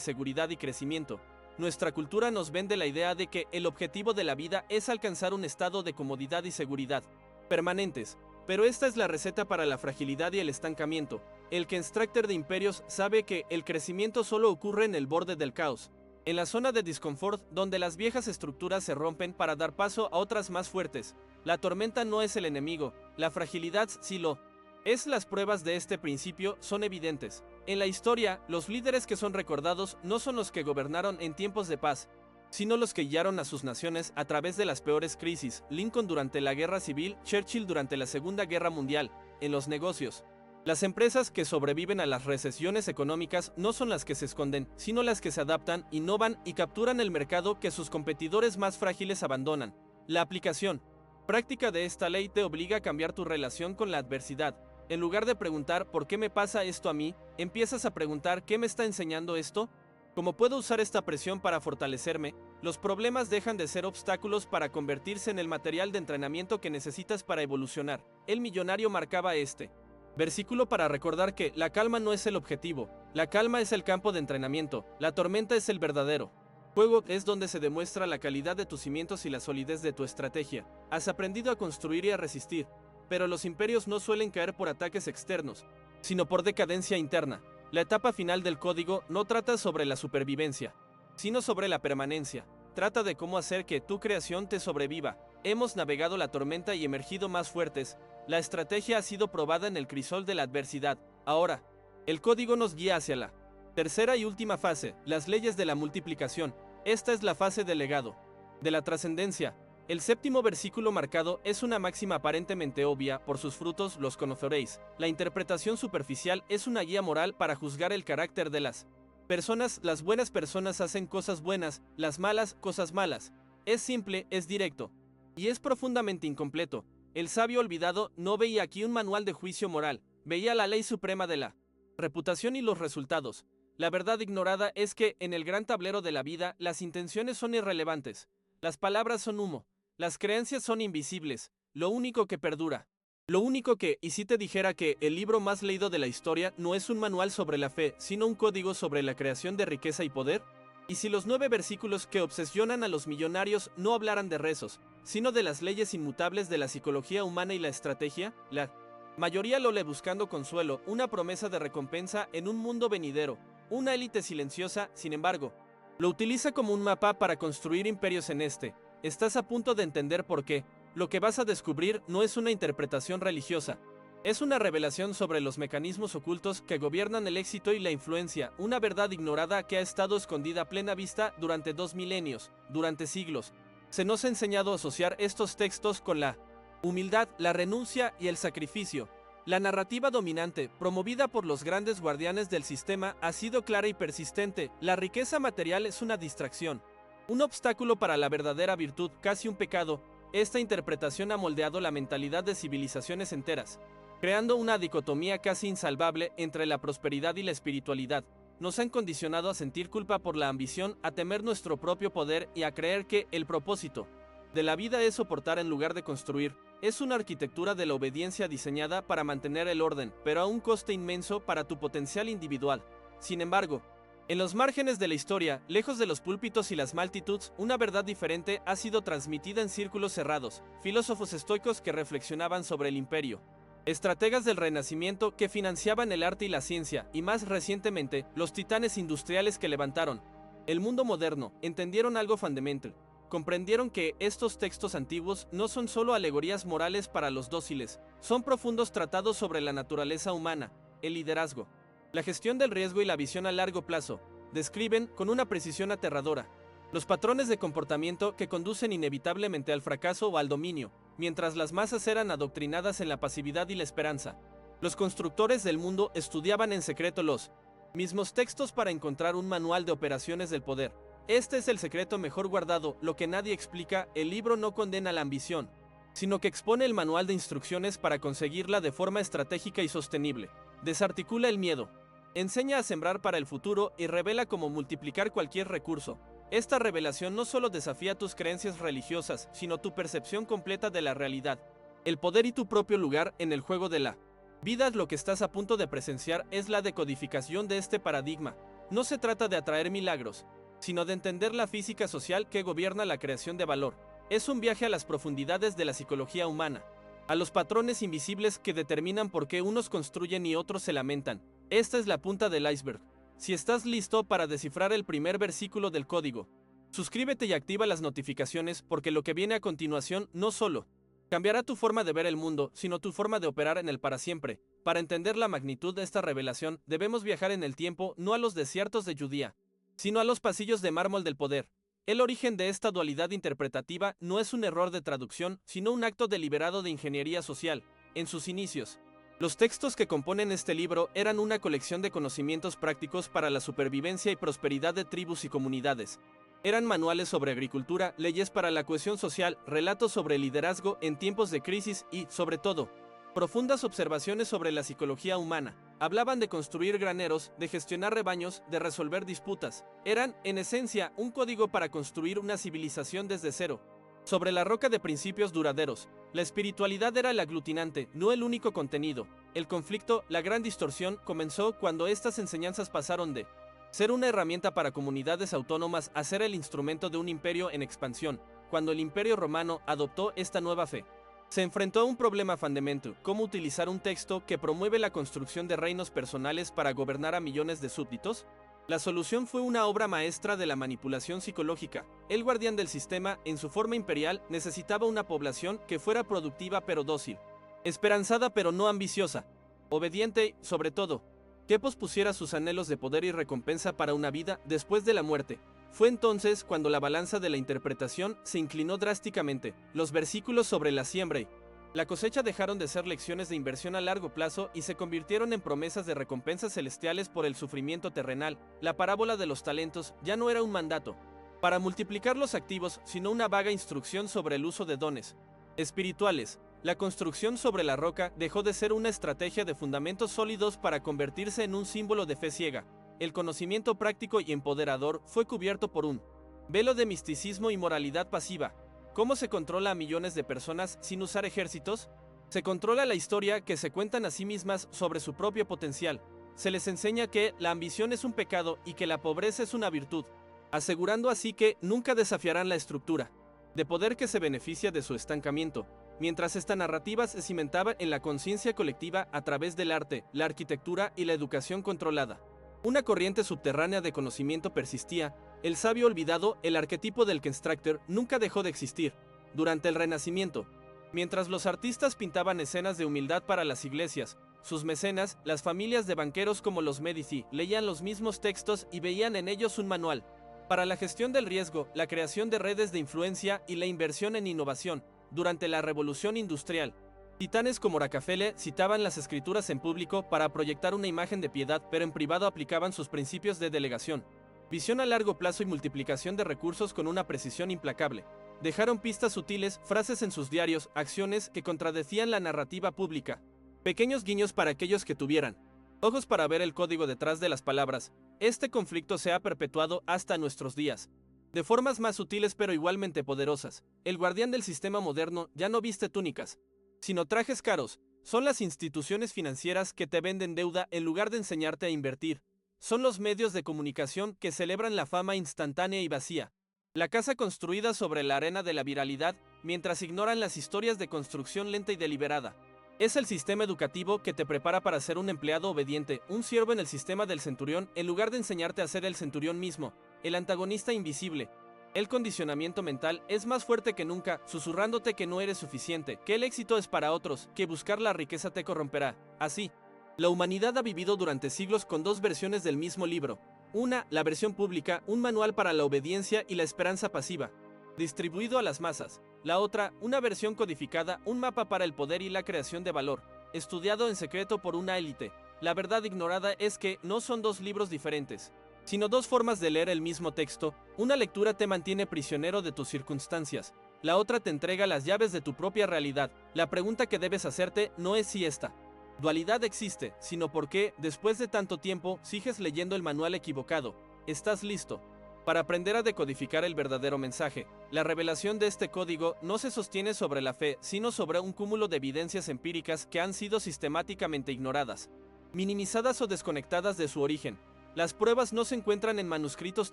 A: seguridad y crecimiento. Nuestra cultura nos vende la idea de que el objetivo de la vida es alcanzar un estado de comodidad y seguridad permanentes, pero esta es la receta para la fragilidad y el estancamiento. El Constructor de Imperios sabe que el crecimiento solo ocurre en el borde del caos, en la zona de disconfort donde las viejas estructuras se rompen para dar paso a otras más fuertes. La tormenta no es el enemigo, la fragilidad sí lo es. Las pruebas de este principio son evidentes. En la historia, los líderes que son recordados no son los que gobernaron en tiempos de paz, sino los que guiaron a sus naciones a través de las peores crisis. Lincoln durante la Guerra Civil, Churchill durante la Segunda Guerra Mundial. En los negocios, las empresas que sobreviven a las recesiones económicas no son las que se esconden, sino las que se adaptan, innovan y capturan el mercado que sus competidores más frágiles abandonan. La aplicación práctica de esta ley te obliga a cambiar tu relación con la adversidad. En lugar de preguntar ¿por qué me pasa esto a mí?, empiezas a preguntar ¿qué me está enseñando esto? ¿Cómo puedo usar esta presión para fortalecerme? Los problemas dejan de ser obstáculos para convertirse en el material de entrenamiento que necesitas para evolucionar. El millonario marcaba este versículo para recordar que la calma no es el objetivo, la calma es el campo de entrenamiento, la tormenta es el verdadero juego, es donde se demuestra la calidad de tus cimientos y la solidez de tu estrategia. Has aprendido a construir y a resistir, pero los imperios no suelen caer por ataques externos, sino por decadencia interna. La etapa final del código no trata sobre la supervivencia, sino sobre la permanencia. Trata de cómo hacer que tu creación te sobreviva. Hemos navegado la tormenta y emergido más fuertes. La estrategia ha sido probada en el crisol de la adversidad. Ahora, el código nos guía hacia la tercera y última fase, las leyes de la multiplicación. Esta es la fase del legado, de la trascendencia. El séptimo versículo marcado es una máxima aparentemente obvia: por sus frutos los conoceréis. La interpretación superficial es una guía moral para juzgar el carácter de las personas. Las buenas personas hacen cosas buenas, las malas, cosas malas. Es simple, es directo, y es profundamente incompleto. El sabio olvidado no veía aquí un manual de juicio moral, veía la ley suprema de la reputación y los resultados. La verdad ignorada es que, en el gran tablero de la vida, las intenciones son irrelevantes. Las palabras son humo. Las creencias son invisibles. Lo único que perdura. Lo único que, y si te dijera que el libro más leído de la historia no es un manual sobre la fe, sino un código sobre la creación de riqueza y poder? Y si los 9 versículos que obsesionan a los millonarios no hablaran de rezos, sino de las leyes inmutables de la psicología humana y la estrategia, la mayoría lo lee buscando consuelo, una promesa de recompensa en un mundo venidero, una élite silenciosa. Sin embargo, lo utiliza como un mapa para construir imperios en este. Estás a punto de entender por qué. Lo que vas a descubrir no es una interpretación religiosa. Es una revelación sobre los mecanismos ocultos que gobiernan el éxito y la influencia, una verdad ignorada que ha estado escondida a plena vista durante 2 milenios, durante siglos. Se nos ha enseñado a asociar estos textos con la humildad, la renuncia y el sacrificio. La narrativa dominante, promovida por los grandes guardianes del sistema, ha sido clara y persistente. La riqueza material es una distracción, un obstáculo para la verdadera virtud, casi un pecado. Esta interpretación ha moldeado la mentalidad de civilizaciones enteras, creando una dicotomía casi insalvable entre la prosperidad y la espiritualidad. Nos han condicionado a sentir culpa por la ambición, a temer nuestro propio poder y a creer que el propósito de la vida es soportar en lugar de construir. Es una arquitectura de la obediencia diseñada para mantener el orden, pero a un coste inmenso para tu potencial individual. Sin embargo, en los márgenes de la historia, lejos de los púlpitos y las multitudes, una verdad diferente ha sido transmitida en círculos cerrados. Filósofos estoicos que reflexionaban sobre el imperio, estrategas del Renacimiento que financiaban el arte y la ciencia, y más recientemente, los titanes industriales que levantaron el mundo moderno, entendieron algo fundamental. Comprendieron que estos textos antiguos no son solo alegorías morales para los dóciles, son profundos tratados sobre la naturaleza humana, el liderazgo, la gestión del riesgo y la visión a largo plazo. Describen, con una precisión aterradora, los patrones de comportamiento que conducen inevitablemente al fracaso o al dominio, mientras las masas eran adoctrinadas en la pasividad y la esperanza. Los constructores del mundo estudiaban en secreto los mismos textos para encontrar un manual de operaciones del poder. Este es el secreto mejor guardado, lo que nadie explica. El libro no condena la ambición, sino que expone el manual de instrucciones para conseguirla de forma estratégica y sostenible. Desarticula el miedo, enseña a sembrar para el futuro y revela cómo multiplicar cualquier recurso. Esta revelación no solo desafía tus creencias religiosas, sino tu percepción completa de la realidad. El poder y tu propio lugar en el juego de la vida. Lo que estás a punto de presenciar es la decodificación de este paradigma. No se trata de atraer milagros, sino de entender la física social que gobierna la creación de valor. Es un viaje a las profundidades de la psicología humana, a los patrones invisibles que determinan por qué unos construyen y otros se lamentan. Esta es la punta del iceberg. Si estás listo para descifrar el primer versículo del código, suscríbete y activa las notificaciones, porque lo que viene a continuación no solo cambiará tu forma de ver el mundo, sino tu forma de operar en él para siempre. Para entender la magnitud de esta revelación, debemos viajar en el tiempo, no a los desiertos de Judía, sino a los pasillos de mármol del poder. El origen de esta dualidad interpretativa no es un error de traducción, sino un acto deliberado de ingeniería social. En sus inicios, los textos que componen este libro eran una colección de conocimientos prácticos para la supervivencia y prosperidad de tribus y comunidades. Eran manuales sobre agricultura, leyes para la cohesión social, relatos sobre liderazgo en tiempos de crisis y, sobre todo, profundas observaciones sobre la psicología humana. Hablaban de construir graneros, de gestionar rebaños, de resolver disputas. Eran, en esencia, un código para construir una civilización desde cero, sobre la roca de principios duraderos. La espiritualidad era el aglutinante, no el único contenido. El conflicto, la gran distorsión, comenzó cuando estas enseñanzas pasaron de ser una herramienta para comunidades autónomas a ser el instrumento de un imperio en expansión. Cuando el Imperio Romano adoptó esta nueva fe, se enfrentó a un problema fundamental: cómo utilizar un texto que promueve la construcción de reinos personales para gobernar a millones de súbditos. La solución fue una obra maestra de la manipulación psicológica. El guardián del sistema, en su forma imperial, necesitaba una población que fuera productiva pero dócil, esperanzada pero no ambiciosa, obediente y, sobre todo, que pospusiera sus anhelos de poder y recompensa para una vida después de la muerte. Fue entonces cuando la balanza de la interpretación se inclinó drásticamente. Los versículos sobre la siembra y la cosecha dejaron de ser lecciones de inversión a largo plazo y se convirtieron en promesas de recompensas celestiales por el sufrimiento terrenal. La parábola de los talentos ya no era un mandato para multiplicar los activos, sino una vaga instrucción sobre el uso de dones espirituales. La construcción sobre la roca dejó de ser una estrategia de fundamentos sólidos para convertirse en un símbolo de fe ciega. El conocimiento práctico y empoderador fue cubierto por un velo de misticismo y moralidad pasiva. ¿Cómo se controla a millones de personas sin usar ejércitos? Se controla la historia que se cuentan a sí mismas sobre su propio potencial. Se les enseña que la ambición es un pecado y que la pobreza es una virtud, asegurando así que nunca desafiarán la estructura de poder que se beneficia de su estancamiento. Mientras esta narrativa se cimentaba en la conciencia colectiva a través del arte, la arquitectura y la educación controlada, una corriente subterránea de conocimiento persistía. El sabio olvidado, el arquetipo del constructor, nunca dejó de existir. Durante el Renacimiento, mientras los artistas pintaban escenas de humildad para las iglesias, sus mecenas, las familias de banqueros como los Medici, leían los mismos textos y veían en ellos un manual para la gestión del riesgo, la creación de redes de influencia y la inversión en innovación. Durante la Revolución Industrial, titanes como Rockefeller citaban las escrituras en público para proyectar una imagen de piedad, pero en privado aplicaban sus principios de delegación, visión a largo plazo y multiplicación de recursos con una precisión implacable. Dejaron pistas sutiles, frases en sus diarios, acciones que contradecían la narrativa pública, pequeños guiños para aquellos que tuvieran ojos para ver el código detrás de las palabras. Este conflicto se ha perpetuado hasta nuestros días, de formas más sutiles pero igualmente poderosas. El guardián del sistema moderno ya no viste túnicas, sino trajes caros. Son las instituciones financieras que te venden deuda en lugar de enseñarte a invertir. Son los medios de comunicación que celebran la fama instantánea y vacía, la casa construida sobre la arena de la viralidad, mientras ignoran las historias de construcción lenta y deliberada. Es el sistema educativo que te prepara para ser un empleado obediente, un siervo en el sistema del centurión, en lugar de enseñarte a ser el centurión mismo, el antagonista invisible. El condicionamiento mental es más fuerte que nunca, susurrándote que no eres suficiente, que el éxito es para otros, que buscar la riqueza te corromperá. Así, la humanidad ha vivido durante siglos con dos versiones del mismo libro. Una, la versión pública, un manual para la obediencia y la esperanza pasiva, distribuido a las masas. La otra, una versión codificada, un mapa para el poder y la creación de valor, estudiado en secreto por una élite. La verdad ignorada es que no son dos libros diferentes, sino dos formas de leer el mismo texto. Una lectura te mantiene prisionero de tus circunstancias, la otra te entrega las llaves de tu propia realidad. La pregunta que debes hacerte no es si esta dualidad existe, sino por qué, después de tanto tiempo, sigues leyendo el manual equivocado. ¿Estás listo Para aprender a decodificar el verdadero mensaje, la revelación de este código no se sostiene sobre la fe, sino sobre un cúmulo de evidencias empíricas que han sido sistemáticamente ignoradas, minimizadas o desconectadas de su origen. Las pruebas no se encuentran en manuscritos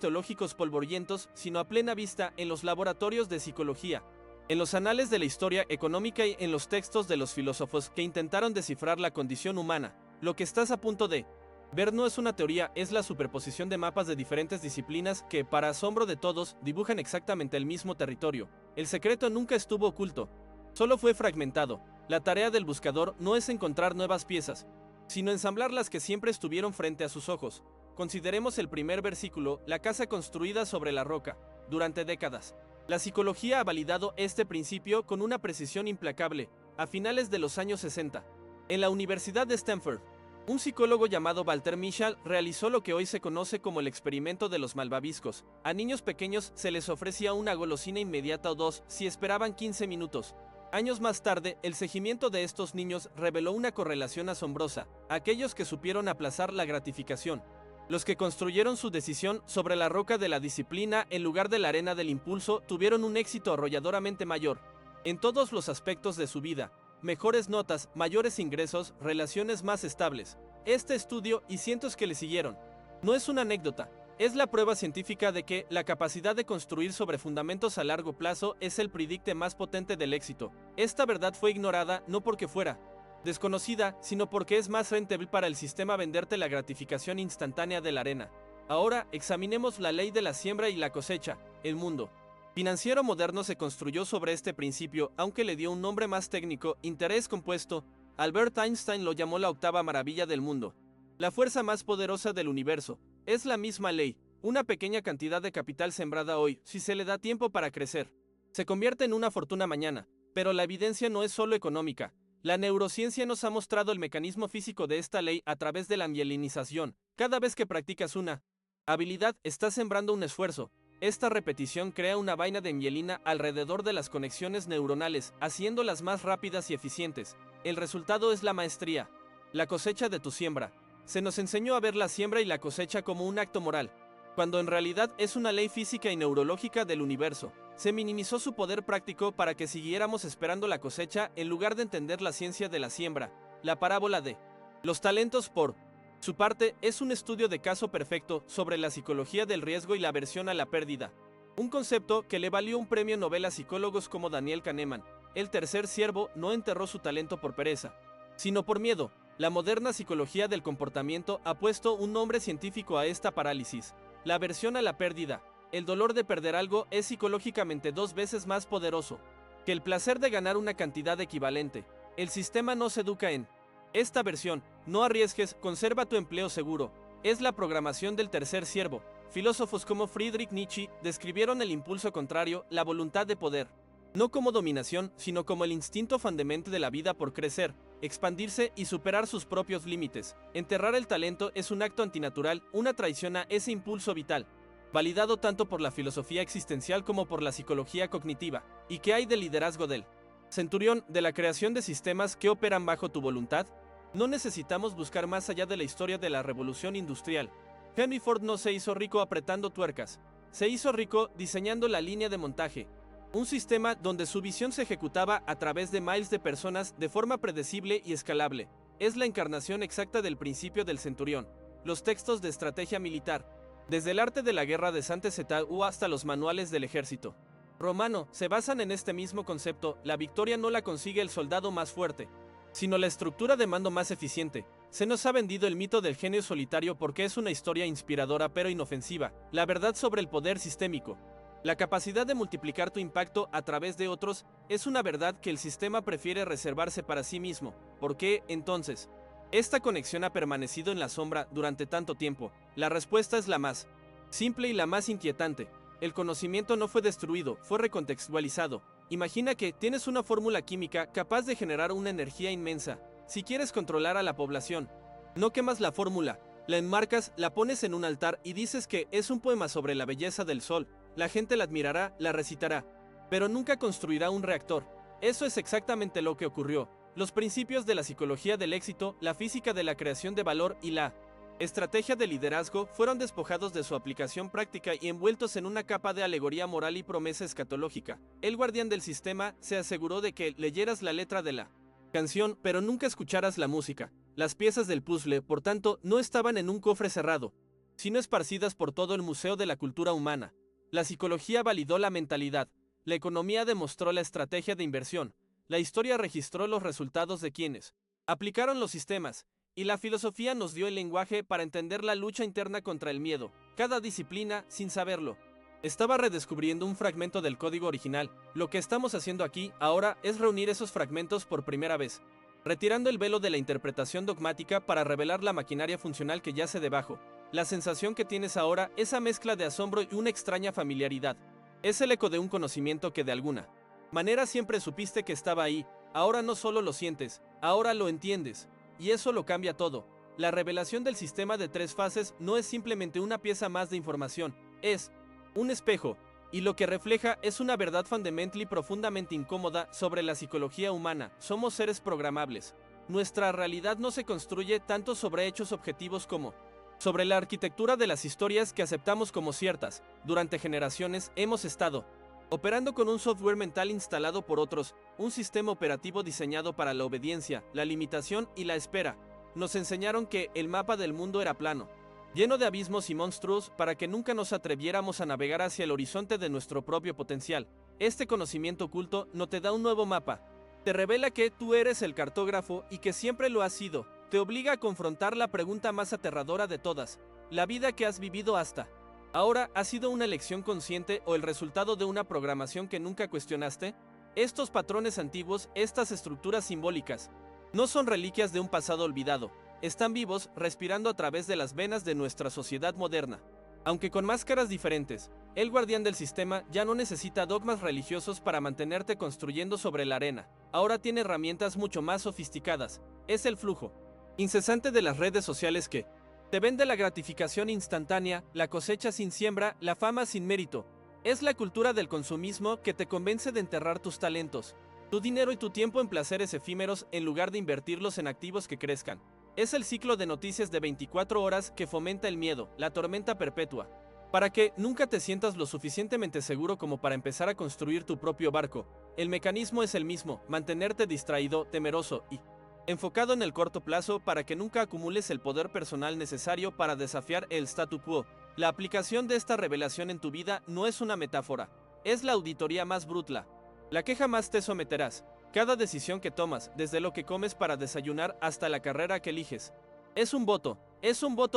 A: teológicos polvorientos, sino a plena vista en los laboratorios de psicología, en los anales de la historia económica y en los textos de los filósofos que intentaron descifrar la condición humana. Lo que estás a punto de ver no es una teoría, es la superposición de mapas de diferentes disciplinas que, para asombro de todos, dibujan exactamente el mismo territorio. El secreto nunca estuvo oculto, solo fue fragmentado. La tarea del buscador no es encontrar nuevas piezas, sino ensamblar las que siempre estuvieron frente a sus ojos. Consideremos el primer versículo, la casa construida sobre la roca. Durante décadas, la psicología ha validado este principio con una precisión implacable. A finales de los años 60, en la Universidad de Stanford, un psicólogo llamado Walter Mischel realizó lo que hoy se conoce como el experimento de los malvaviscos. A niños pequeños se les ofrecía una golosina inmediata o dos si esperaban 15 minutos. Años más tarde, el seguimiento de estos niños reveló una correlación asombrosa. Aquellos que supieron aplazar la gratificación, los que construyeron su decisión sobre la roca de la disciplina en lugar de la arena del impulso, tuvieron un éxito arrolladoramente mayor en todos los aspectos de su vida. Mejores notas, mayores ingresos, relaciones más estables. Este estudio y cientos que le siguieron no es una anécdota, es la prueba científica de que la capacidad de construir sobre fundamentos a largo plazo es el predicte más potente del éxito. Esta verdad fue ignorada no porque fuera desconocida, sino porque es más rentable para el sistema venderte la gratificación instantánea de la arena. Ahora examinemos la ley de la siembra y la cosecha. El mundo financiero moderno se construyó sobre este principio, aunque le dio un nombre más técnico, interés compuesto. Albert Einstein lo llamó la octava maravilla del mundo. La fuerza más poderosa del universo. Es la misma ley. Una pequeña cantidad de capital sembrada hoy, si se le da tiempo para crecer, se convierte en una fortuna mañana. Pero la evidencia no es solo económica. La neurociencia nos ha mostrado el mecanismo físico de esta ley a través de la mielinización. Cada vez que practicas una habilidad, estás sembrando un esfuerzo. Esta repetición crea una vaina de mielina alrededor de las conexiones neuronales, haciéndolas más rápidas y eficientes. El resultado es la maestría, la cosecha de tu siembra. Se nos enseñó a ver la siembra y la cosecha como un acto moral, cuando en realidad es una ley física y neurológica del universo. Se minimizó su poder práctico para que siguiéramos esperando la cosecha en lugar de entender la ciencia de la siembra. La parábola de los talentos, por su parte, es un estudio de caso perfecto sobre la psicología del riesgo y la aversión a la pérdida. Un concepto que le valió un premio Nobel a psicólogos como Daniel Kahneman. El tercer siervo no enterró su talento por pereza, sino por miedo. La moderna psicología del comportamiento ha puesto un nombre científico a esta parálisis: la aversión a la pérdida. El dolor de perder algo es psicológicamente 2 veces más poderoso que el placer de ganar una cantidad equivalente. El sistema nos educa en esta versión: no arriesgues, conserva tu empleo seguro. Es la programación del tercer siervo. Filósofos como Friedrich Nietzsche describieron el impulso contrario, la voluntad de poder, no como dominación, sino como el instinto fundamental de la vida por crecer, expandirse y superar sus propios límites. Enterrar el talento es un acto antinatural, una traición a ese impulso vital, validado tanto por la filosofía existencial como por la psicología cognitiva. ¿Y qué hay del liderazgo del centurión, de la creación de sistemas que operan bajo tu voluntad? No necesitamos buscar más allá de la historia de la revolución industrial. Henry Ford no se hizo rico apretando tuercas, se hizo rico diseñando la línea de montaje, un sistema donde su visión se ejecutaba a través de miles de personas de forma predecible y escalable. Es la encarnación exacta del principio del centurión. Los textos de estrategia militar, desde el arte de la guerra de Saint-Exupéry hasta los manuales del ejército romano, se basan en este mismo concepto. La victoria no la consigue el soldado más fuerte, sino la estructura de mando más eficiente. Se nos ha vendido el mito del genio solitario porque es una historia inspiradora pero inofensiva. La verdad sobre el poder sistémico, la capacidad de multiplicar tu impacto a través de otros, es una verdad que el sistema prefiere reservarse para sí mismo. ¿Por qué, entonces, esta conexión ha permanecido en la sombra durante tanto tiempo? La respuesta es la más simple y la más inquietante. El conocimiento no fue destruido, fue recontextualizado. Imagina que tienes una fórmula química capaz de generar una energía inmensa. Si quieres controlar a la población, no quemas la fórmula, la enmarcas, la pones en un altar y dices que es un poema sobre la belleza del sol. La gente la admirará, la recitará, pero nunca construirá un reactor. Eso es exactamente lo que ocurrió. Los principios de la psicología del éxito, la física de la creación de valor y la estrategia de liderazgo fueron despojados de su aplicación práctica y envueltos en una capa de alegoría moral y promesa escatológica. El guardián del sistema se aseguró de que leyeras la letra de la canción, pero nunca escucharas la música. Las piezas del puzzle, por tanto, no estaban en un cofre cerrado, sino esparcidas por todo el museo de la cultura humana. La psicología validó la mentalidad, la economía demostró la estrategia de inversión, la historia registró los resultados de quienes aplicaron los sistemas, y la filosofía nos dio el lenguaje para entender la lucha interna contra el miedo. Cada disciplina, sin saberlo, estaba redescubriendo un fragmento del código original. Lo que estamos haciendo aquí, ahora, es reunir esos fragmentos por primera vez, retirando el velo de la interpretación dogmática para revelar la maquinaria funcional que yace debajo. La sensación que tienes ahora, esa mezcla de asombro y una extraña familiaridad, es el eco de un conocimiento que de alguna manera siempre supiste que estaba ahí. Ahora no solo lo sientes, ahora lo entiendes. Y eso lo cambia todo. La revelación del sistema de 3 fases no es simplemente una pieza más de información, es un espejo, y lo que refleja es una verdad fundamental y profundamente incómoda sobre la psicología humana. Somos seres programables. Nuestra realidad no se construye tanto sobre hechos objetivos como sobre la arquitectura de las historias que aceptamos como ciertas. Durante generaciones hemos estado operando con un software mental instalado por otros, un sistema operativo diseñado para la obediencia, la limitación y la espera. Nos enseñaron que el mapa del mundo era plano, lleno de abismos y monstruos, para que nunca nos atreviéramos a navegar hacia el horizonte de nuestro propio potencial. Este conocimiento oculto no te da un nuevo mapa, te revela que tú eres el cartógrafo y que siempre lo has sido. Te obliga a confrontar la pregunta más aterradora de todas: ¿la vida que has vivido hasta ahora ha sido una elección consciente o el resultado de una programación que nunca cuestionaste? Estos patrones antiguos, estas estructuras simbólicas, no son reliquias de un pasado olvidado. Están vivos, respirando a través de las venas de nuestra sociedad moderna. Aunque con máscaras diferentes, el guardián del sistema ya no necesita dogmas religiosos para mantenerte construyendo sobre la arena. Ahora tiene herramientas mucho más sofisticadas. Es el flujo incesante de las redes sociales que te vende la gratificación instantánea, la cosecha sin siembra, la fama sin mérito. Es la cultura del consumismo que te convence de enterrar tus talentos, tu dinero y tu tiempo en placeres efímeros en lugar de invertirlos en activos que crezcan. Es el ciclo de noticias de 24 horas que fomenta el miedo, la tormenta perpetua, para que nunca te sientas lo suficientemente seguro como para empezar a construir tu propio barco. El mecanismo es el mismo: mantenerte distraído, temeroso y enfocado en el corto plazo para que nunca acumules el poder personal necesario para desafiar el statu quo. La aplicación de esta revelación en tu vida no es una metáfora, es la auditoría más brutal, la que jamás te someterás. Cada decisión que tomas, desde lo que comes para desayunar hasta la carrera que eliges, es un voto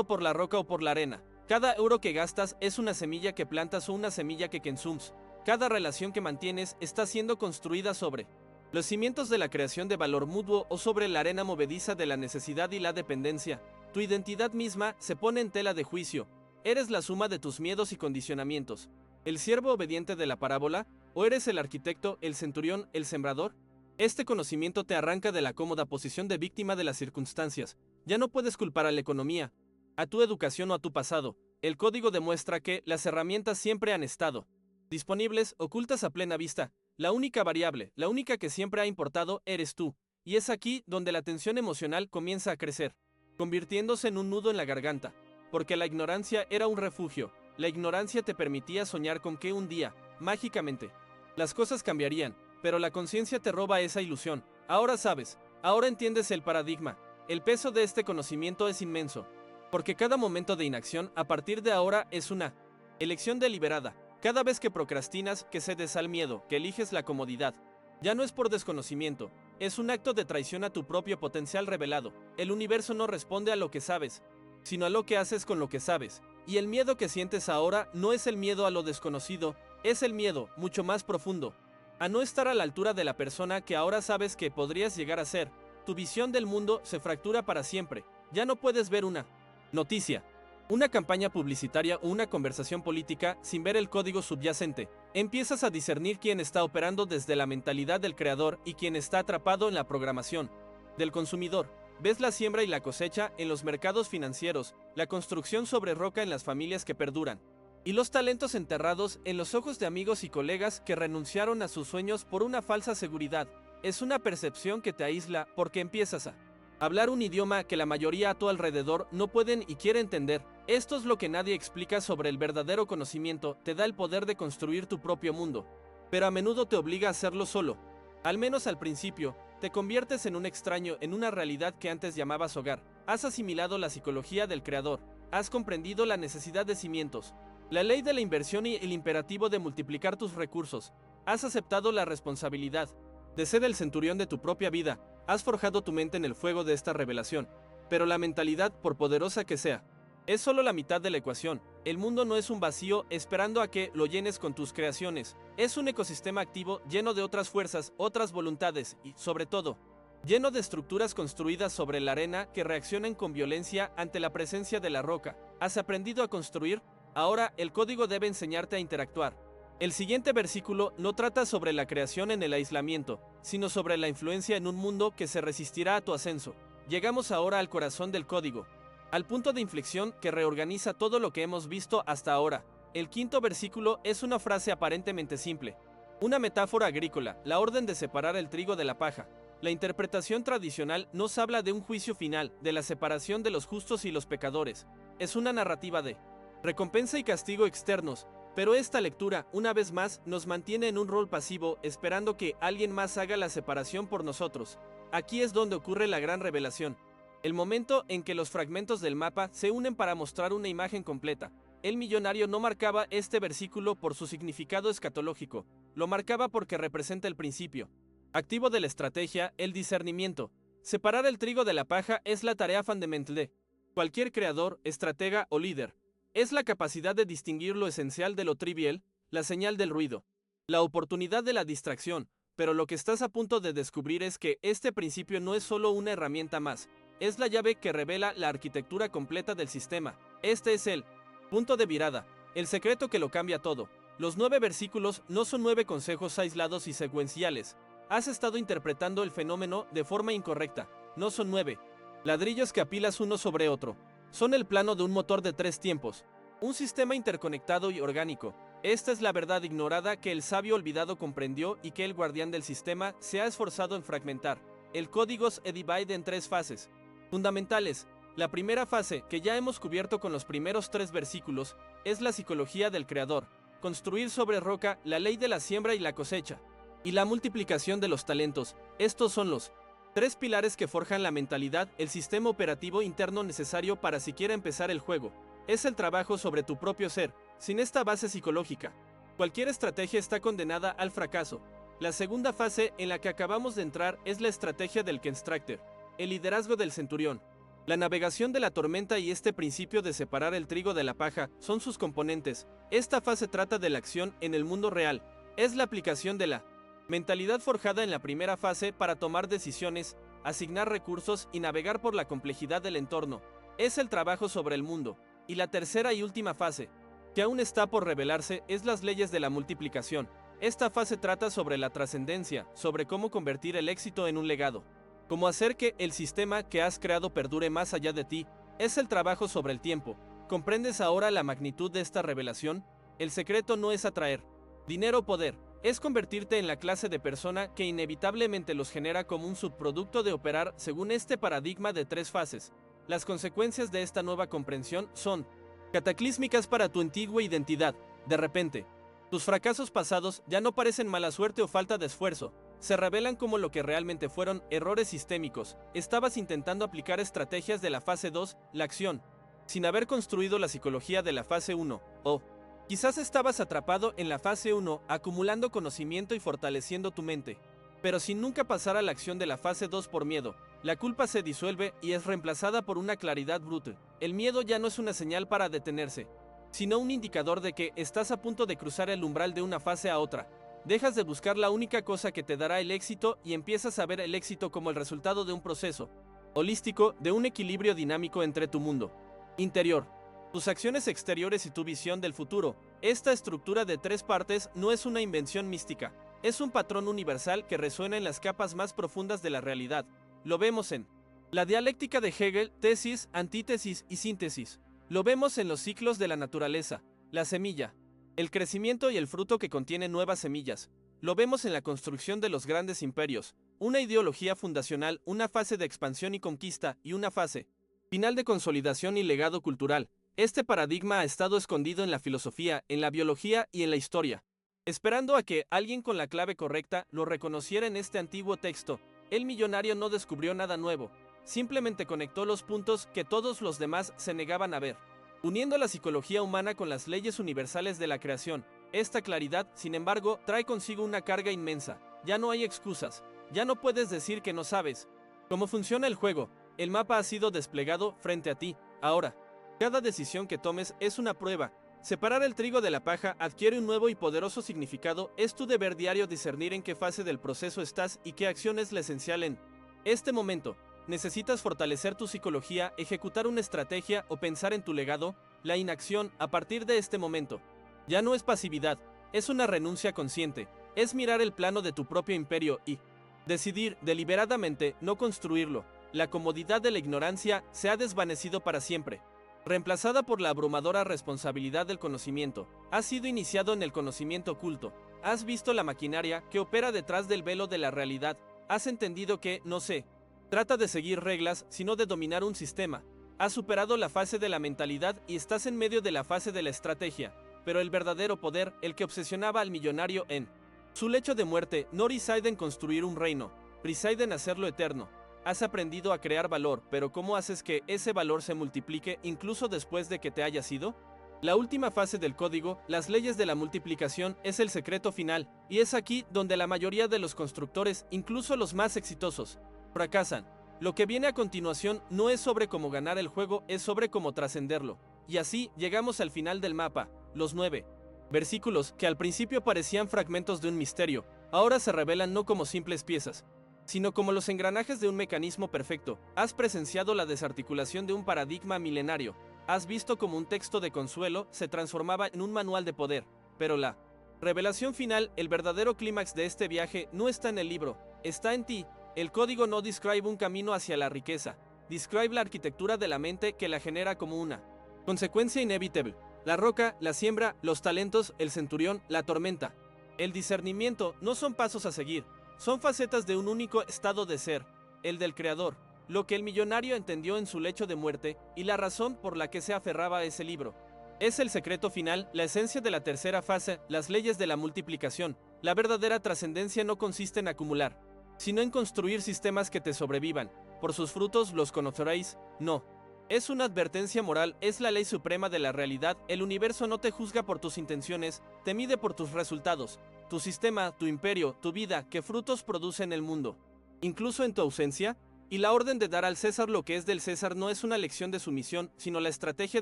A: por la roca o por la arena. Cada euro que gastas es una semilla que plantas o una semilla que consumes. Cada relación que mantienes está siendo construida sobre los cimientos de la creación de valor mutuo o sobre la arena movediza de la necesidad y la dependencia. Tu identidad misma se pone en tela de juicio. ¿Eres la suma de tus miedos y condicionamientos, el siervo obediente de la parábola, o eres el arquitecto, el centurión, el sembrador? Este conocimiento te arranca de la cómoda posición de víctima de las circunstancias. Ya no puedes culpar a la economía, a tu educación o a tu pasado. El código demuestra que las herramientas siempre han estado disponibles, ocultas a plena vista. La única variable, la única que siempre ha importado, eres tú. Y es aquí donde la tensión emocional comienza a crecer, convirtiéndose en un nudo en la garganta. Porque la ignorancia era un refugio. La ignorancia te permitía soñar con que un día, mágicamente, las cosas cambiarían. Pero la conciencia te roba esa ilusión. Ahora sabes, ahora entiendes el paradigma. El peso de este conocimiento es inmenso. Porque cada momento de inacción a partir de ahora es una elección deliberada. Cada vez que procrastinas, que cedes al miedo, que eliges la comodidad, ya no es por desconocimiento, es un acto de traición a tu propio potencial revelado. El universo no responde a lo que sabes, sino a lo que haces con lo que sabes. Y el miedo que sientes ahora no es el miedo a lo desconocido, es el miedo, mucho más profundo, a no estar a la altura de la persona que ahora sabes que podrías llegar a ser. Tu visión del mundo se fractura para siempre. Ya no puedes ver una noticia, una campaña publicitaria o una conversación política sin ver el código subyacente. Empiezas a discernir quién está operando desde la mentalidad del creador y quién está atrapado en la programación del consumidor. Ves la siembra y la cosecha en los mercados financieros, la construcción sobre roca en las familias que perduran, y los talentos enterrados en los ojos de amigos y colegas que renunciaron a sus sueños por una falsa seguridad. Es una percepción que te aísla porque empiezas a Hablar un idioma que la mayoría a tu alrededor no pueden y quiere entender. Esto es lo que nadie explica sobre el verdadero conocimiento, te da el poder de construir tu propio mundo. Pero a menudo te obliga a hacerlo solo. Al menos al principio, te conviertes en un extraño en una realidad que antes llamabas hogar. Has asimilado la psicología del creador. Has comprendido la necesidad de cimientos, la ley de la inversión y el imperativo de multiplicar tus recursos. Has aceptado la responsabilidad de ser el centurión de tu propia vida. Has forjado tu mente en el fuego de esta revelación. Pero la mentalidad, por poderosa que sea, es solo la mitad de la ecuación. El mundo no es un vacío esperando a que lo llenes con tus creaciones. Es un ecosistema activo lleno de otras fuerzas, otras voluntades y, sobre todo, lleno de estructuras construidas sobre la arena que reaccionan con violencia ante la presencia de la roca. ¿Has aprendido a construir? Ahora el código debe enseñarte a interactuar. El siguiente versículo no trata sobre la creación en el aislamiento, sino sobre la influencia en un mundo que se resistirá a tu ascenso. Llegamos ahora al corazón del código, al punto de inflexión que reorganiza todo lo que hemos visto hasta ahora. El quinto versículo es una frase aparentemente simple, una metáfora agrícola, la orden de separar el trigo de la paja. La interpretación tradicional nos habla de un juicio final, de la separación de los justos y los pecadores. Es una narrativa de recompensa y castigo externos. Pero esta lectura, una vez más, nos mantiene en un rol pasivo, esperando que alguien más haga la separación por nosotros. Aquí es donde ocurre la gran revelación. El momento en que los fragmentos del mapa se unen para mostrar una imagen completa. El millonario no marcaba este versículo por su significado escatológico, lo marcaba porque representa el principio activo de la estrategia, el discernimiento. Separar el trigo de la paja es la tarea fundamental de cualquier creador, estratega o líder. Es la capacidad de distinguir lo esencial de lo trivial, la señal del ruido, la oportunidad de la distracción, pero lo que estás a punto de descubrir es que este principio no es solo una herramienta más, es la llave que revela la arquitectura completa del sistema. Este es el punto de virada, el secreto que lo cambia todo. Los 9 versículos no son 9 consejos aislados y secuenciales. Has estado interpretando el fenómeno de forma incorrecta. No son 9 ladrillos que apilas uno sobre otro. Son el plano de un motor de 3 tiempos, un sistema interconectado y orgánico. Esta es la verdad ignorada que el sabio olvidado comprendió y que el guardián del sistema se ha esforzado en fragmentar. El código se divide en 3 fases fundamentales. La primera fase, que ya hemos cubierto con los primeros 3 versículos, es la psicología del creador. Construir sobre roca, la ley de la siembra y la cosecha, y la multiplicación de los talentos. Estos son los 3 pilares que forjan la mentalidad, el sistema operativo interno necesario para siquiera empezar el juego. Es el trabajo sobre tu propio ser. Sin esta base psicológica, cualquier estrategia está condenada al fracaso. La segunda fase en la que acabamos de entrar es la estrategia del Constructor, el liderazgo del centurión. La navegación de la tormenta y este principio de separar el trigo de la paja son sus componentes. Esta fase trata de la acción en el mundo real. Es la aplicación de la mentalidad forjada en la primera fase para tomar decisiones, asignar recursos y navegar por la complejidad del entorno. Es el trabajo sobre el mundo. Y la tercera y última fase, que aún está por revelarse, es las leyes de la multiplicación. Esta fase trata sobre la trascendencia, sobre cómo convertir el éxito en un legado. Cómo hacer que el sistema que has creado perdure más allá de ti. Es el trabajo sobre el tiempo. ¿Comprendes ahora la magnitud de esta revelación? El secreto no es atraer dinero o poder. Es convertirte en la clase de persona que inevitablemente los genera como un subproducto de operar según este paradigma de 3 fases. Las consecuencias de esta nueva comprensión son cataclísmicas para tu antigua identidad. De repente, tus fracasos pasados ya no parecen mala suerte o falta de esfuerzo. Se revelan como lo que realmente fueron errores sistémicos. Estabas intentando aplicar estrategias de la fase 2, la acción, sin haber construido la psicología de la fase 1, o quizás estabas atrapado en la fase 1, acumulando conocimiento y fortaleciendo tu mente, pero sin nunca pasar a la acción de la fase 2 por miedo. La culpa se disuelve y es reemplazada por una claridad brutal. El miedo ya no es una señal para detenerse, sino un indicador de que estás a punto de cruzar el umbral de una fase a otra. Dejas de buscar la única cosa que te dará el éxito y empiezas a ver el éxito como el resultado de un proceso holístico, de un equilibrio dinámico entre tu mundo interior, tus acciones exteriores y tu visión del futuro. Esta estructura de 3 partes no es una invención mística, es un patrón universal que resuena en las capas más profundas de la realidad. Lo vemos en la dialéctica de Hegel, tesis, antítesis y síntesis. Lo vemos en los ciclos de la naturaleza, la semilla, el crecimiento y el fruto que contiene nuevas semillas. Lo vemos en la construcción de los grandes imperios, una ideología fundacional, una fase de expansión y conquista, y una fase final de consolidación y legado cultural. Este paradigma ha estado escondido en la filosofía, en la biología y en la historia, esperando a que alguien con la clave correcta lo reconociera en este antiguo texto. El millonario no descubrió nada nuevo, simplemente conectó los puntos que todos los demás se negaban a ver, uniendo la psicología humana con las leyes universales de la creación. Esta claridad, sin embargo, trae consigo una carga inmensa. Ya no hay excusas, ya no puedes decir que no sabes cómo funciona el juego. El mapa ha sido desplegado frente a ti. Ahora, cada decisión que tomes es una prueba. Separar el trigo de la paja adquiere un nuevo y poderoso significado. Es tu deber diario discernir en qué fase del proceso estás y qué acción es la esencial en este momento. Necesitas fortalecer tu psicología, ejecutar una estrategia o pensar en tu legado. La inacción, a partir de este momento, ya no es pasividad, es una renuncia consciente. Es mirar el plano de tu propio imperio y decidir deliberadamente no construirlo. La comodidad de la ignorancia se ha desvanecido para siempre, reemplazada por la abrumadora responsabilidad del conocimiento. Has sido iniciado en el conocimiento oculto. Has visto la maquinaria que opera detrás del velo de la realidad. Has entendido que, no se trata de seguir reglas, sino de dominar un sistema. Has superado la fase de la mentalidad y estás en medio de la fase de la estrategia. Pero el verdadero poder, el que obsesionaba al millonario en su lecho de muerte, no reside en construir un reino, reside en hacerlo eterno. Has aprendido a crear valor, pero ¿cómo haces que ese valor se multiplique incluso después de que te hayas ido? La última fase del código, las leyes de la multiplicación, es el secreto final, y es aquí donde la mayoría de los constructores, incluso los más exitosos, fracasan. Lo que viene a continuación no es sobre cómo ganar el juego, es sobre cómo trascenderlo. Y así llegamos al final del mapa. Los 9 versículos, que al principio parecían fragmentos de un misterio, ahora se revelan no como simples piezas, sino como los engranajes de un mecanismo perfecto. Has presenciado la desarticulación de un paradigma milenario. Has visto cómo un texto de consuelo se transformaba en un manual de poder. Pero la revelación final, el verdadero clímax de este viaje, no está en el libro, está en ti. El código no describe un camino hacia la riqueza, describe la arquitectura de la mente que la genera como una consecuencia inevitable. La roca, la siembra, los talentos, el centurión, la tormenta. El discernimiento no son pasos a seguir, son facetas de un único estado de ser, el del creador, lo que el millonario entendió en su lecho de muerte y la razón por la que se aferraba a ese libro. Es el secreto final, la esencia de la tercera fase, las leyes de la multiplicación. La verdadera trascendencia no consiste en acumular, sino en construir sistemas que te sobrevivan. Por sus frutos los conoceréis. No. Es una advertencia moral, es la ley suprema de la realidad. El universo no te juzga por tus intenciones, te mide por tus resultados. Tu sistema, tu imperio, tu vida, ¿qué frutos produce en el mundo? Incluso en tu ausencia. Y la orden de dar al César lo que es del César no es una lección de sumisión, sino la estrategia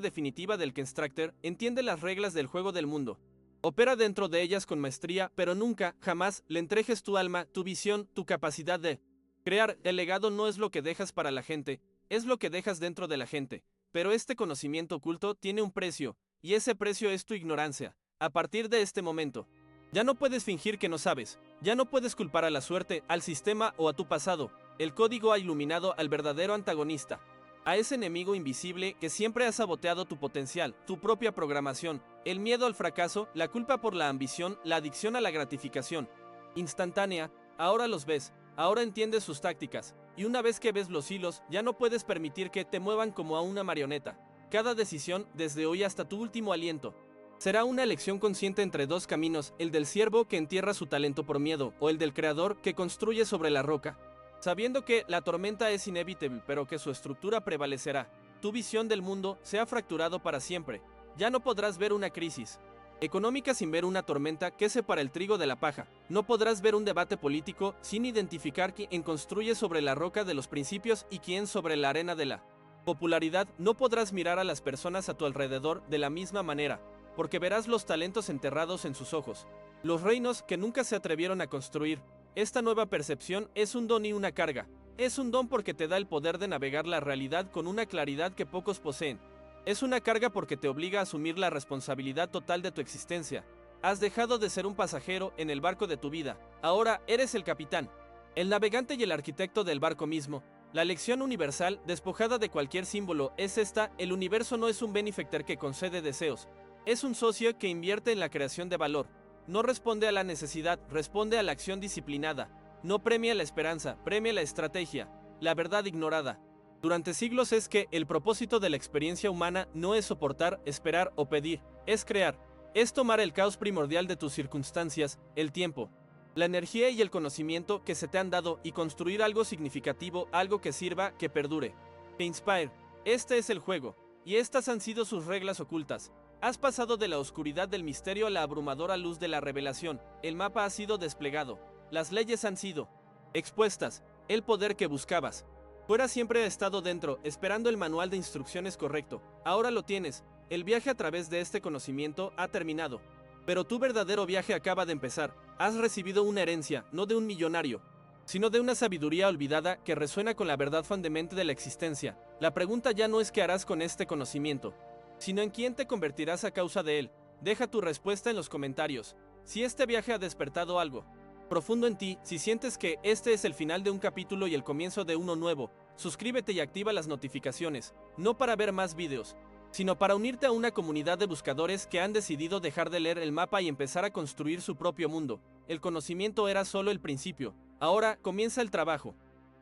A: definitiva del constructor. Entiende las reglas del juego del mundo. Opera dentro de ellas con maestría, pero nunca, jamás, le entregues tu alma, tu visión, tu capacidad de crear. El legado no es lo que dejas para la gente, es lo que dejas dentro de la gente. Pero este conocimiento oculto tiene un precio, y ese precio es tu ignorancia. A partir de este momento, ya no puedes fingir que no sabes, ya no puedes culpar a la suerte, al sistema o a tu pasado. El código ha iluminado al verdadero antagonista, a ese enemigo invisible que siempre ha saboteado tu potencial, tu propia programación, el miedo al fracaso, la culpa por la ambición, la adicción a la gratificación instantánea. Ahora los ves, ahora entiendes sus tácticas, y una vez que ves los hilos, ya no puedes permitir que te muevan como a una marioneta. Cada decisión, desde hoy hasta tu último aliento, será una elección consciente entre dos caminos, el del siervo que entierra su talento por miedo, o el del creador que construye sobre la roca, sabiendo que la tormenta es inevitable, pero que su estructura prevalecerá. Tu visión del mundo se ha fracturado para siempre. Ya no podrás ver una crisis económica sin ver una tormenta que separa el trigo de la paja. No podrás ver un debate político sin identificar quién construye sobre la roca de los principios y quién sobre la arena de la popularidad. No podrás mirar a las personas a tu alrededor de la misma manera, porque verás los talentos enterrados en sus ojos, los reinos que nunca se atrevieron a construir. Esta nueva percepción es un don y una carga. Es un don porque te da el poder de navegar la realidad con una claridad que pocos poseen. Es una carga porque te obliga a asumir la responsabilidad total de tu existencia. Has dejado de ser un pasajero en el barco de tu vida. Ahora eres el capitán, el navegante y el arquitecto del barco mismo. La lección universal, despojada de cualquier símbolo, es esta: el universo no es un benefactor que concede deseos. Es un socio que invierte en la creación de valor. No responde a la necesidad, responde a la acción disciplinada. no premia la esperanza, premia la estrategia, la verdad ignorada. Durante siglos es que el propósito de la experiencia humana no es soportar, esperar o pedir, es crear. Es tomar el caos primordial de tus circunstancias, el tiempo, la energía y el conocimiento que se te han dado y construir algo significativo, algo que sirva, que perdure, que inspire. Este es el juego, y estas han sido sus reglas ocultas. Has pasado de la oscuridad del misterio a la abrumadora luz de la revelación, el mapa ha sido desplegado, las leyes han sido expuestas, el poder que buscabas. Fuera siempre ha estado dentro, esperando el manual de instrucciones correcto. Ahora lo tienes, el viaje a través de este conocimiento ha terminado. Pero tu verdadero viaje acaba de empezar. Has recibido una herencia, no de un millonario, sino de una sabiduría olvidada que resuena con la verdad fundamental de la existencia. La pregunta ya no es qué harás con este conocimiento, sino en quién te convertirás a causa de él. Deja tu respuesta en los comentarios. Si este viaje ha despertado algo profundo en ti, si sientes que este es el final de un capítulo y el comienzo de uno nuevo, suscríbete y activa las notificaciones, no para ver más videos, sino para unirte a una comunidad de buscadores que han decidido dejar de leer el mapa y empezar a construir su propio mundo. El conocimiento era solo el principio, ahora comienza el trabajo.